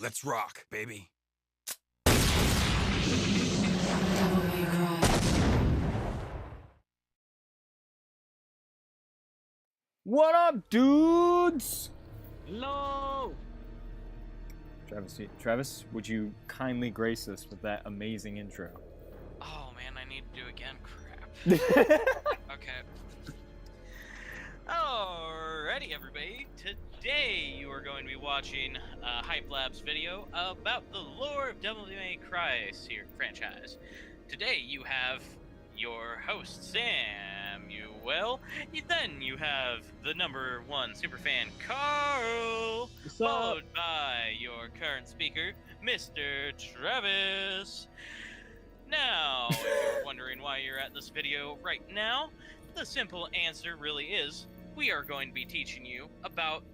Let's rock, baby. What up, dudes? Hello! Travis, would you kindly grace us with that amazing intro? Oh man, I need to do again. Crap. Okay. Alrighty, everybody. Today you are going to be watching a Hype Labs video about the lore of Devil May Cry franchise. Today you have your host, Samuel. Then you have the #1 superfan, Carl. Followed by your current speaker, Mr. Travis. Now, if you're wondering why you're at this video right now, the simple answer really is we are going to be teaching you about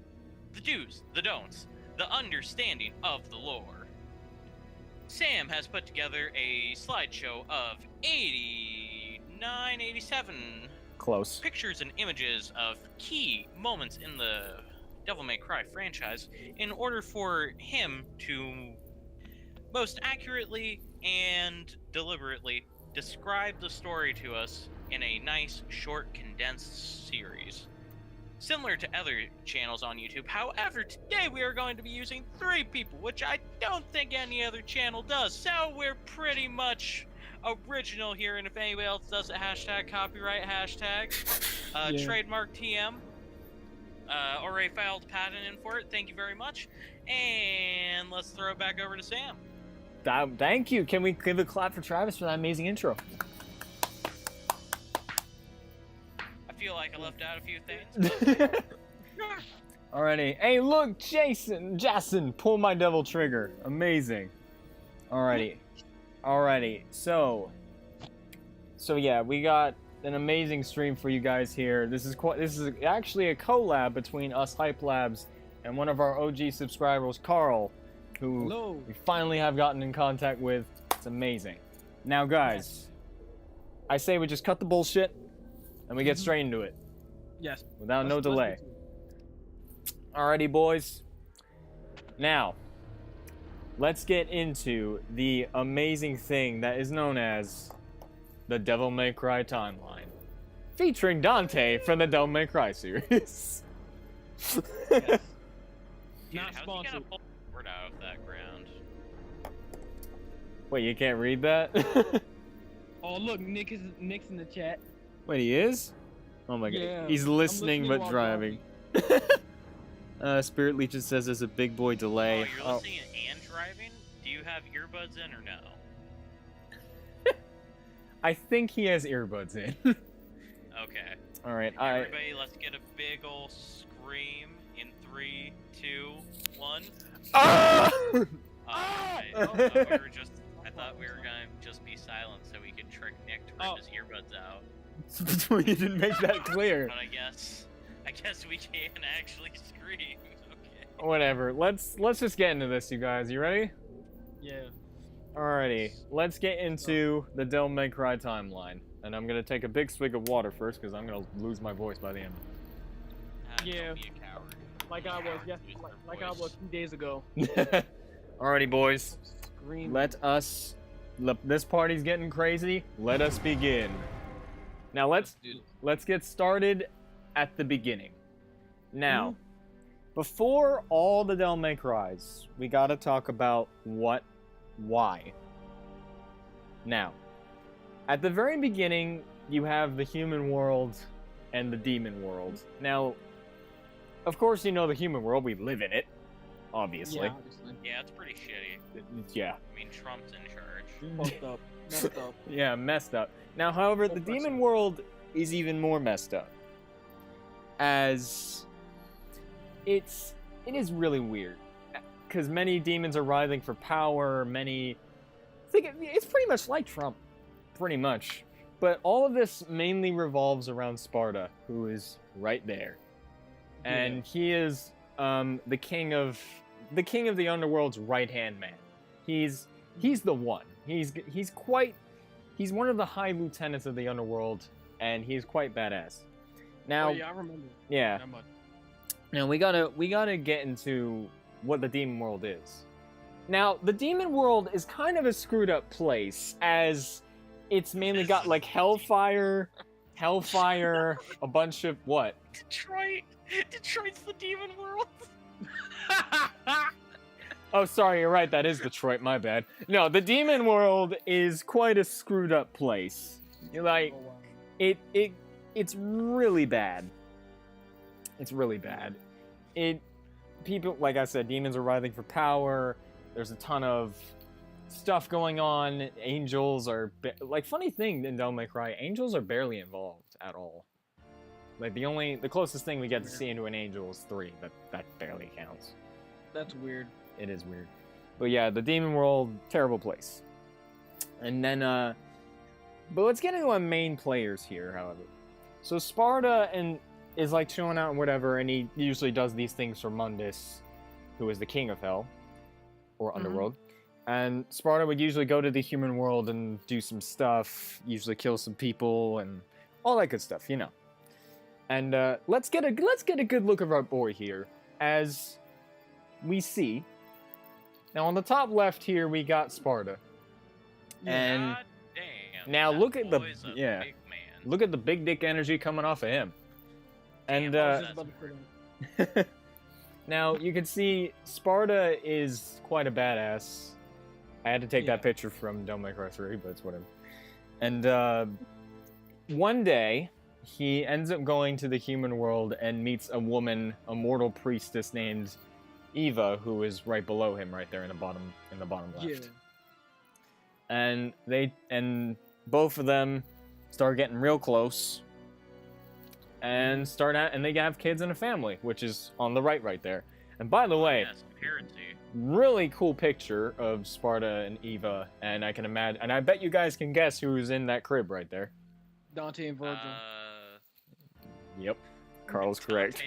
the do's, the don'ts, the understanding of the lore. Sam has put together a slideshow of 87 Close. pictures and images of key moments in the Devil May Cry franchise in order for him to most accurately and deliberately describe the story to us in a nice, short, condensed series. Similar to other channels on YouTube, however, today we are going to be using 3 people, which I don't think any other channel does, so we're pretty much original here, and if anybody else does it, hashtag copyright, hashtag trademark TM. Already filed a patent in for it, thank you very much, and let's throw it back over to Sam. Thank you. Can we give a clap for Travis for that amazing intro? I feel like I left out a few things. Alrighty. Hey, look, Jason, pull my devil trigger. Amazing. Alrighty. So yeah, we got an amazing stream for you guys here. This is actually a collab between us Hype Labs and one of our OG subscribers, Carl, who we finally have gotten in contact with. It's amazing. Now, guys, I say we just cut the bullshit and we get straight into it. Yes. Without no delay. Alrighty, boys. Now, let's get into the amazing thing that is known as the Devil May Cry Timeline, featuring Dante from the Devil May Cry series. Yes. Dude, Not how's he sponsored. gonna pull the word out of that ground? Wait, you can't read that? Oh look, Nick's in the chat. Wait, he is? Oh my Yeah, god. He's I'm listening but while driving. Spirit Legion says there's a big boy delay. Oh, you're listening and driving? Do you have earbuds in or no? I think he has earbuds in. Okay. Alright, Everybody, let's get a big ol' scream in 3, 2, 1. Ah! I thought we were gonna just be silent so we could trick Nick to rip his earbuds out. You didn't make that clear. But I guess we can actually scream. Okay. Whatever. Let's just get into this, you guys. You ready? Yeah. Alrighty. Let's get into the Devil May Cry timeline. And I'm gonna take a big swig of water first, because I'm gonna lose my voice by the end. Yeah. Don't be a coward. Like I was, yes, Lose their like I voice. was 2 days ago. Alrighty, boys. Scream. This party's getting crazy. Let us begin. Now let's get started at the beginning. Now, before all the Devil May Cries, we gotta talk about why. Now, at the very beginning, you have the human world and the demon world. Now, of course, you know the human world. We live in it, obviously. Yeah, obviously. Yeah, it's pretty shitty. Yeah. I mean, Trump's in charge. Fucked up. Messed up. Yeah, messed up. Now, however, the demon world is even more messed up, as it is really weird, because many demons are writhing for power. It's pretty much like Trump, pretty much. But all of this mainly revolves around Sparta, who is right there, and he is the king of the underworld's right-hand man. He's the one. He's one of the high lieutenants of the underworld, and he's quite badass. Now, Oh, yeah, I remember. yeah. That much. Now we gotta get into what the demon world is. Now, the demon world is kind of a screwed up place, as it's mainly got like hellfire, a bunch of what? Detroit's the demon world. Oh, sorry, you're right. That is Detroit. My bad. No, the demon world is quite a screwed up place. Like, Oh, wow. it's really bad. It's really bad. People, like I said, demons are writhing for power. There's a ton of stuff going on. Angels are like, funny thing in Devil May Cry, angels are barely involved at all. Like the closest thing we get to seeing to an angel is 3, but that barely counts. That's weird. It is weird. But yeah, the demon world, terrible place. And then but let's get into our main players here, however. So Sparta is like chilling out and whatever, and he usually does these things for Mundus, who is the king of hell, or underworld. And Sparta would usually go to the human world and do some stuff, usually kill some people and all that good stuff, you know. And let's get a good look of our boy here, as we see. Now on the top left here we got Sparta. And God damn. now that look at the boy's a big man. look at the big dick energy coming off of him. And Damn, Just about to put him- now you can see Sparta is quite a badass. I had to take that picture from Devil May Cry 3, but it's whatever. And one day he ends up going to the human world and meets a woman, a mortal priestess named Eva, who is right below him, right there in the bottom left. Yeah. And both of them start getting real close, and they have kids and a family, which is on the right there. And by the way, Yes, parity. really cool picture of Sparta and Eva, and I can imagine, and I bet you guys can guess who's in that crib right there. Dante and Virgil. Yep, Carl's correct.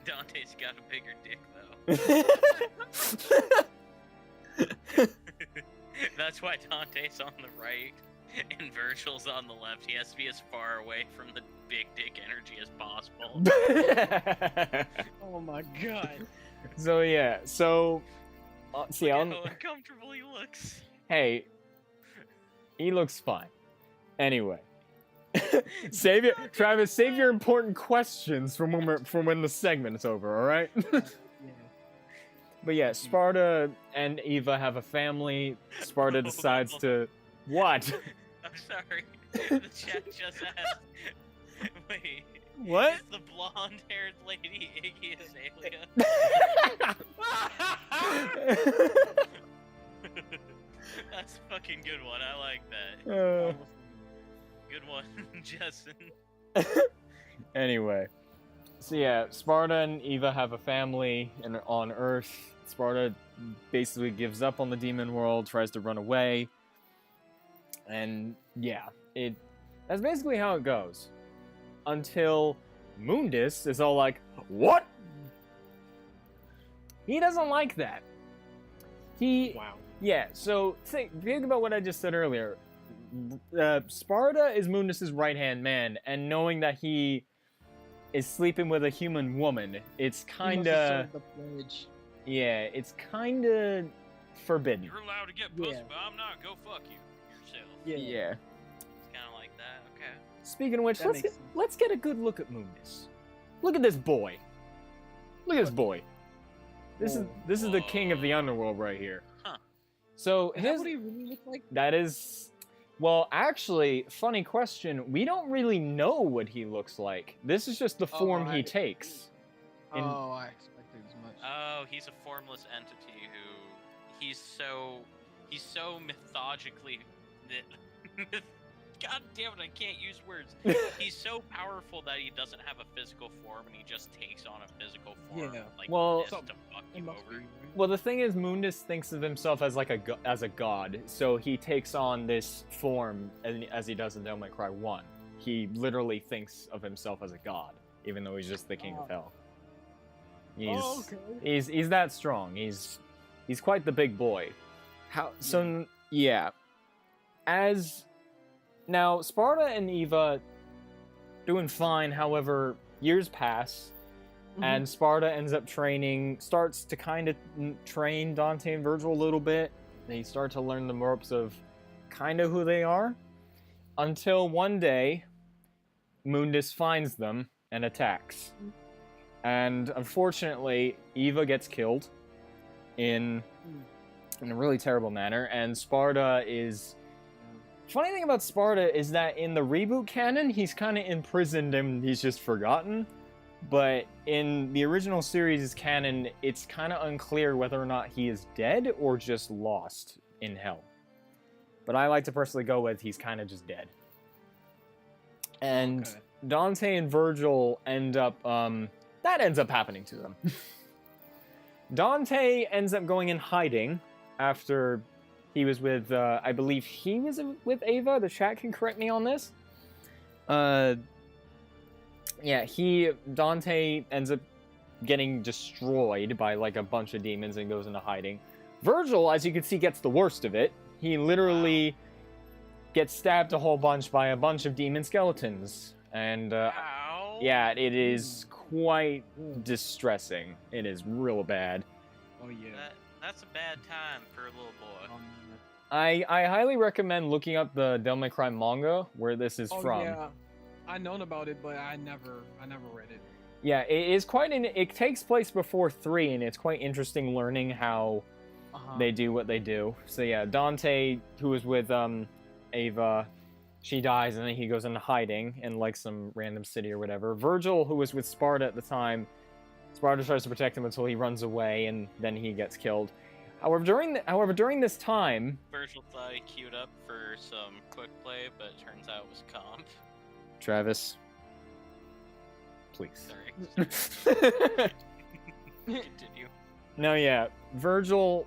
Dante's got a bigger dick though. That's why Dante's on the right and Virgil's on the left. He has to be as far away from the big dick energy as possible. Oh my god. So yeah, see, Look at how uncomfortable he looks. hey, he looks fine. Anyway, Travis, save your important questions from when the segment's over. All right. Yeah. But yeah, Sparta and Eva have a family. Sparta decides to what? I'm sorry. The chat just asked. Wait. What? Is the blonde-haired lady Iggy Azalea? That's a fucking good one. I like that. Good one, Justin. Anyway, so yeah, Sparta and Eva have a family on Earth. Sparta basically gives up on the demon world, tries to run away, and yeah, that's basically how it goes. Until Mundus is all like, "What?" He doesn't like that. Wow. Yeah, so think about what I just said earlier. Sparta is Mundus's right-hand man, and knowing that he is sleeping with a human woman, it's kinda... it's kinda forbidden. You're allowed to get pussy, Yeah. but I'm not. Go fuck you yourself. Yeah. It's kind of like that. Okay. Speaking of which, That makes sense. let's get a good look at Mundus. Look at this boy. Look at this boy. This is the king of the underworld right here. Huh. So Is that what he really looked like? that is, well, actually, funny question. We don't really know what he looks like. This is just the form he takes. Oh, I expected as much. Oh, he's a formless entity who he's so mythologically God damn it, I can't use words. He's so powerful that he doesn't have a physical form and he just takes on a physical form. Yeah. Like Well- this to fuck It you must over. be, right? Well, the thing is, Mundus thinks of himself as like as a god, so he takes on this form as he does in Devil May Cry 1. He literally thinks of himself as a god, even though he's just the king of hell. He's that strong. He's quite the big boy. As now, Sparta and Eva doing fine. However, years pass, And Sparta ends up starts to kind of train Dante and Virgil a little bit. They start to learn the ropes of kind of who they are. Until one day, Mundus finds them and attacks. And unfortunately, Eva gets killed in a really terrible manner. And Sparta is... Funny thing about Sparta is that in the reboot canon, he's kind of imprisoned and he's just forgotten. But in the original series canon, it's kind of unclear whether or not he is dead or just lost in hell. But I like to personally go with he's kind of just dead. And Dante and Virgil end up, that ends up happening to them. Dante ends up going in hiding after he was with, I believe he was with Ava. The chat can correct me on this. Yeah, Dante ends up getting destroyed by like a bunch of demons and goes into hiding. Virgil, as you can see, gets the worst of it. He literally gets stabbed a whole bunch by a bunch of demon skeletons. And, yeah, it is quite distressing. It is real bad. Oh, yeah. That's a bad time for a little boy. I highly recommend looking up the Devil May Cry manga, where this is from. Yeah. I known about it, but I never read it. Yeah, it is it takes place before 3, and it's quite interesting learning how they do what they do. So yeah, Dante, who was with Ava, she dies, and then he goes into hiding in like some random city or whatever. Virgil, who was with Sparta at the time, Sparta tries to protect him until he runs away, and then he gets killed. However, during this time, Virgil thought he queued up for some quick play, but it turns out it was comp. Travis, please. Sorry. Continue. No, yeah, Virgil,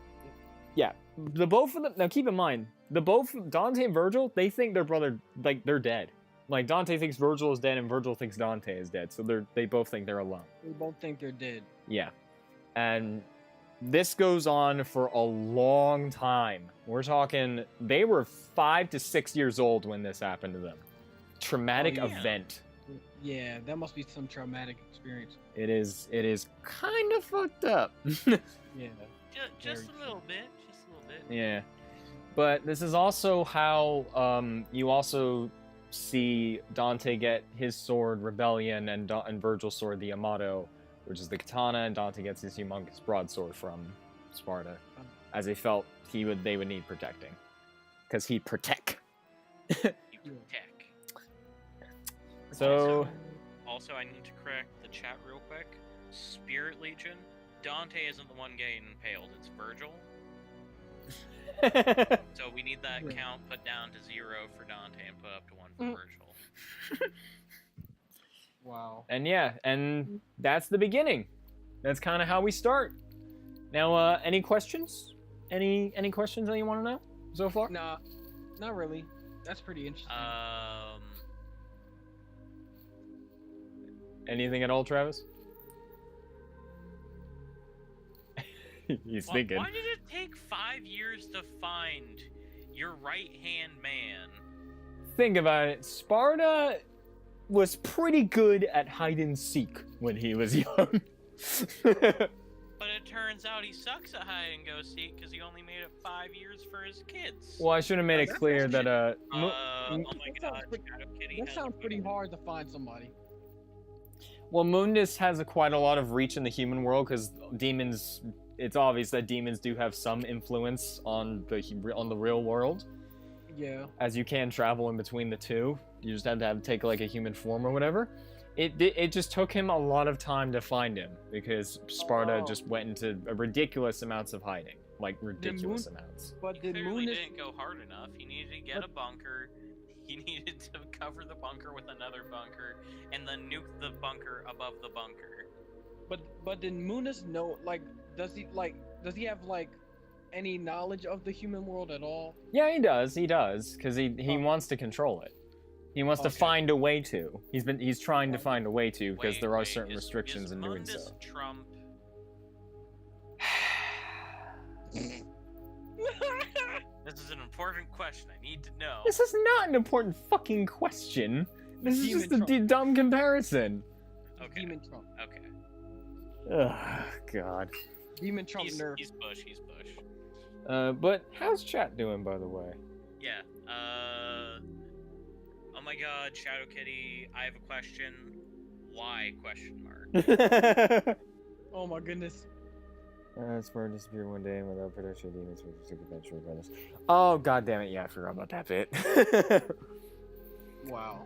yeah, the both of them. Now, keep in mind, Dante and Virgil, they think their brother, like, they're dead. Like, Dante thinks Virgil is dead, and Virgil thinks Dante is dead. So they both think they're alone. They both think they're dead. Yeah, and this goes on for a long time. We're talking, they were 5 to 6 years old when this happened to them. Traumatic event. Yeah, that must be some traumatic experience. It is kind of fucked up. Yeah. Just a little bit. Just a little bit. Yeah. But this is also how you also see Dante get his sword, Rebellion, and Virgil's sword, the Amato, which is the katana, and Dante gets his humongous broadsword from Sparta, as they felt they would need protecting. Because he'd protect. So... Also, I need to correct the chat real quick. Spirit Legion, Dante isn't the one getting impaled, it's Virgil. So we need that count put down to 0 for Dante and put up to 1 for Virgil. Wow. And yeah, and that's the beginning. That's kind of how we start. Now, any questions? Any questions that you want to know so far? Nah, not really. That's pretty interesting. Anything at all, Travis? He's thinking. Why did it take 5 years to find your right-hand man? Think about it. Sparta was pretty good at hide and seek when he was young. But it turns out he sucks at hide and go seek because he only made it 5 years for his kids. Well, I should have made it clear that oh my god, Shadow Kitty that has sounds pretty hard to find somebody. Well, Mundus has quite a lot of reach in the human world because demons. It's obvious that demons do have some influence on the real world. Yeah. As you can travel in between the two, you just have to take like a human form or whatever. It just took him a lot of time to find him because Sparta just went into ridiculous amounts of hiding, like ridiculous amounts. But he did clearly Mundus didn't go hard enough. He needed to get a bunker. He needed to cover the bunker with another bunker, and then nuke the bunker above the bunker. But did Mundus know? Like, does he have like any knowledge of the human world at all? Yeah, he does, because he wants to control it. He wants to find a way to. He's trying to find a way to because there are certain restrictions in doing so. Trump? This is an important question. I need to know. This is not an important fucking question. This is just a dumb comparison. Okay. Demon Trump. Okay. Ugh, God. Demon Trump He's nerf. Bush. He's Bush. But how's chat doing, by the way? Yeah. Oh my God, Shadow Kitty. I have a question. Why? Question mark. Oh my goodness. Spur disappeared one day without production demons with a supernatural regardless. Oh, God damn it! Yeah, I forgot about that bit. Wow.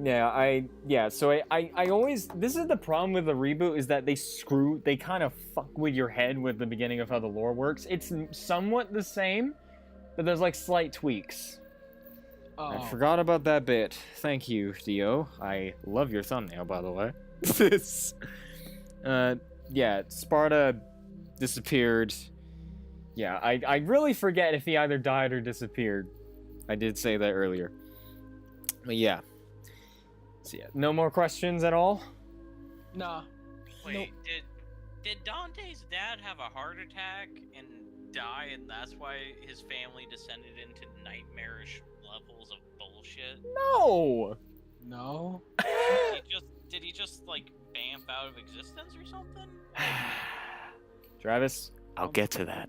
Yeah, so I always, this is the problem with the reboot, is that they kind of fuck with your head with the beginning of how the lore works. It's somewhat the same, but there's like slight tweaks. I Oh. forgot about that bit. Thank you, Dio. I love your thumbnail, by the way. This, yeah, Sparta disappeared. Yeah, I really forget if he either died or disappeared. I did say that earlier. But yeah. So yeah, no more questions at all? Nah. Wait, Nope. did Dante's dad have a heart attack and die, and that's why his family descended into nightmarish levels of bullshit? No! No. Did he just like bamf out of existence or something? Travis, I'll get to that.